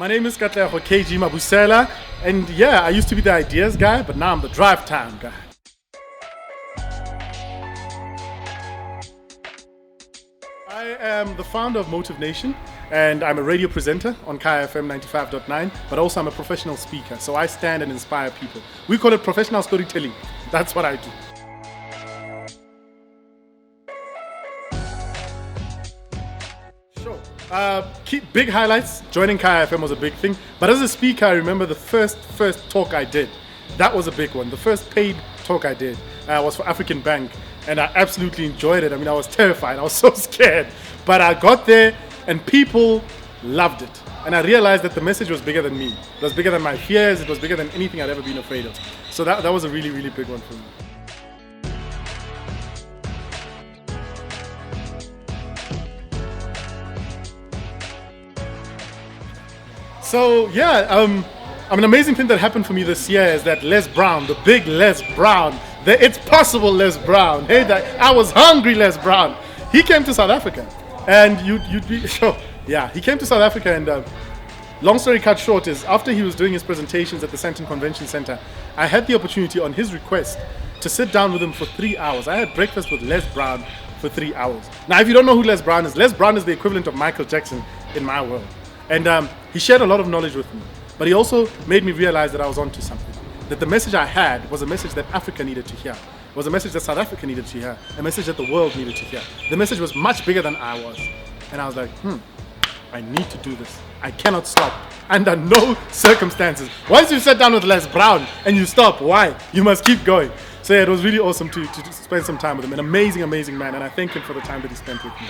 My name is Katlego Mabusela, and yeah, I used to be the ideas guy, but now I'm the drive time guy. I am the founder of Motive Nation, and I'm a radio presenter on KayaFM95Dot9, but also I'm a professional speaker, so I stand and inspire people. We call it professional storytelling. That's what I do. Sure. Big highlights. Joining KayaFM was a big thing, but as a speaker, I remember the first talk I did. That was a big one. The first paid talk I did was for African Bank, and I absolutely enjoyed it. I mean, I was terrified. I was so scared, but I got there, and people loved it. And I realized that the message was bigger than me. It was bigger than my fears. It was bigger than anything I'd ever been afraid of. So that was a really, really big one for me. So yeah, an amazing thing that happened for me this year is that Les Brown, the big Les Brown, the It's Possible Les Brown, hey, that I was hungry Les Brown, he came to South Africa, and you'd be sure, yeah, he came to South Africa, and long story cut short is after he was doing his presentations at the Sandton Convention Center, I had the opportunity on his request to sit down with him for 3 hours. I had breakfast with Les Brown for 3 hours. Now, if you don't know who Les Brown is the equivalent of Michael Jackson in my world. And he shared a lot of knowledge with me, but he also made me realize that I was onto something. That the message I had was a message that Africa needed to hear. It was a message that South Africa needed to hear, a message that the world needed to hear. The message was much bigger than I was. And I was like, I need to do this. I cannot stop, under no circumstances. Once you sit down with Les Brown and you stop, why? You must keep going. So yeah, it was really awesome to spend some time with him. An amazing, amazing man, and I thank him for the time that he spent with me.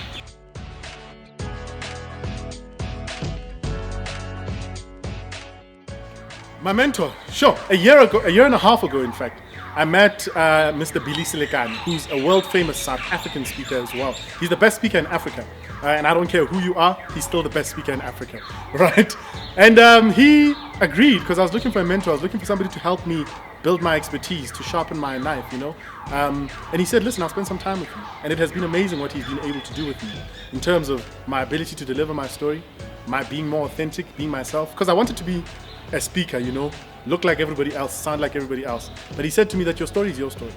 My mentor, sure. A year and a half ago, in fact, I met Mr. Billy Selekane, who's a world-famous South African speaker as well. He's the best speaker in Africa, and I don't care who you are, he's still the best speaker in Africa, right? And he agreed, because I was looking for a mentor, I was looking for somebody to help me build my expertise, to sharpen my knife, you know? And he said, listen, I'll spend some time with you. And it has been amazing what he's been able to do with me in terms of my ability to deliver my story, my being more authentic, being myself, because I wanted to be a speaker, you know, look like everybody else, sound like everybody else. But he said to me that your story is your story.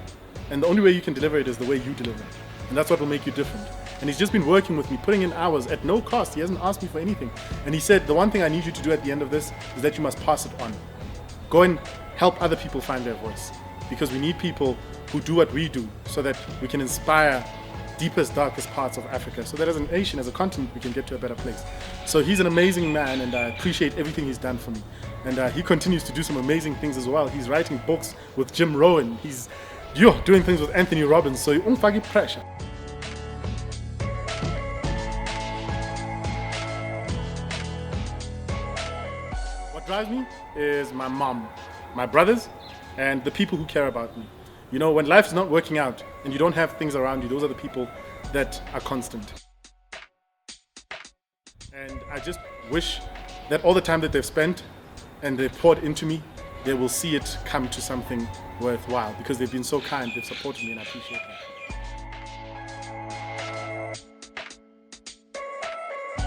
And the only way you can deliver it is the way you deliver it. And that's what will make you different. And he's just been working with me, putting in hours at no cost. He hasn't asked me for anything. And he said, the one thing I need you to do at the end of this is that you must pass it on. Go and help other people find their voice. Because we need people who do what we do so that we can inspire deepest, darkest parts of Africa, so that as a nation, as a continent, we can get to a better place. So he's an amazing man, and I appreciate everything he's done for me. And he continues to do some amazing things as well. He's writing books with Jim Rohn. He's doing things with Anthony Robbins, so you unfagi pressure. What drives me is my mom, my brothers, and the people who care about me. You know, when life is not working out and you don't have things around you, those are the people that are constant. And I just wish that all the time that they've spent and they've poured into me, they will see it come to something worthwhile, because they've been so kind, they've supported me, and I appreciate that.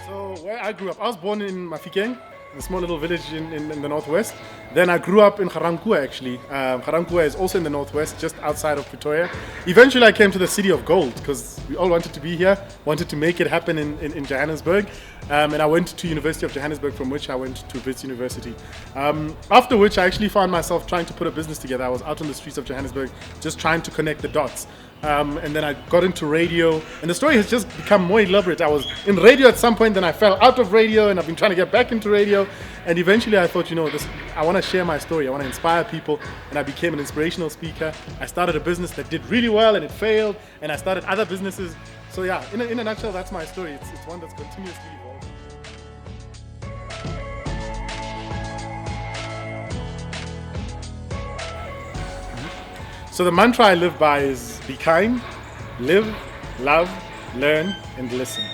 So where I grew up, I was born in Mafikeng, a small little village in the northwest. Then I grew up in Garankuwa, actually. Garankuwa is also in the northwest, just outside of Pretoria. Eventually I came to the city of gold, because we all wanted to be here, wanted to make it happen in Johannesburg. And I went to University of Johannesburg, from which I went to Wits University. After which I actually found myself trying to put a business together. I was out on the streets of Johannesburg, just trying to connect the dots. And then I got into radio, and the story has just become more elaborate. I was in radio at some point, then I fell out of radio, and I've been trying to get back into radio. And eventually I thought, I want to share my story, I want to inspire people, and I became an inspirational speaker. I started a business that did really well, and it failed, and I started other businesses. So yeah, in a nutshell, that's my story. It's one that's continuously evolving. So the mantra I live by is be kind, live, love, learn, and listen.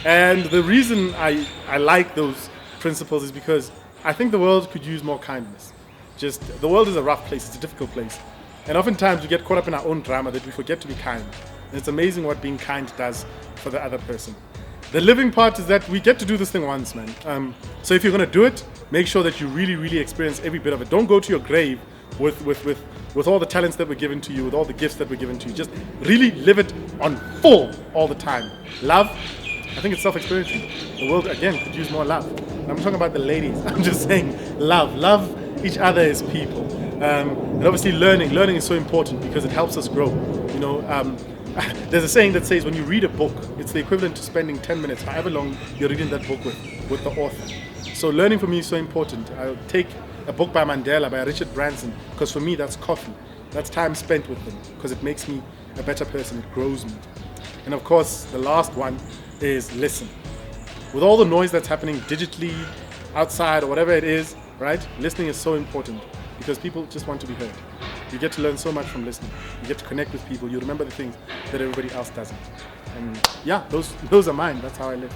And the reason I like those principles is because I think the world could use more kindness. The world is a rough place, it's a difficult place. And oftentimes we get caught up in our own drama that we forget to be kind. And it's amazing what being kind does for the other person. The living part is that we get to do this thing once, man. So if you're gonna do it, make sure that you really, really experience every bit of it. Don't go to your grave with all the talents that were given to you, with all the gifts that were given to you. Just really live it on full all the time. Love, I think it's self-explanatory. The world, again, could use more love. I'm talking about the ladies. I'm just saying love. Love each other as people. And obviously learning. Learning is so important because it helps us grow. You know, there's a saying that says when you read a book, it's the equivalent to spending 10 minutes, however long you're reading that book with the author. So learning for me is so important. I'll take a book by Mandela, by Richard Branson, because for me that's coffee. That's time spent with them, because it makes me a better person, it grows me. And of course, the last one is listen. With all the noise that's happening digitally, outside, or whatever it is, right? Listening is so important because people just want to be heard. You get to learn so much from listening. You get to connect with people. You remember the things that everybody else doesn't. And yeah, those are mine. That's how I live.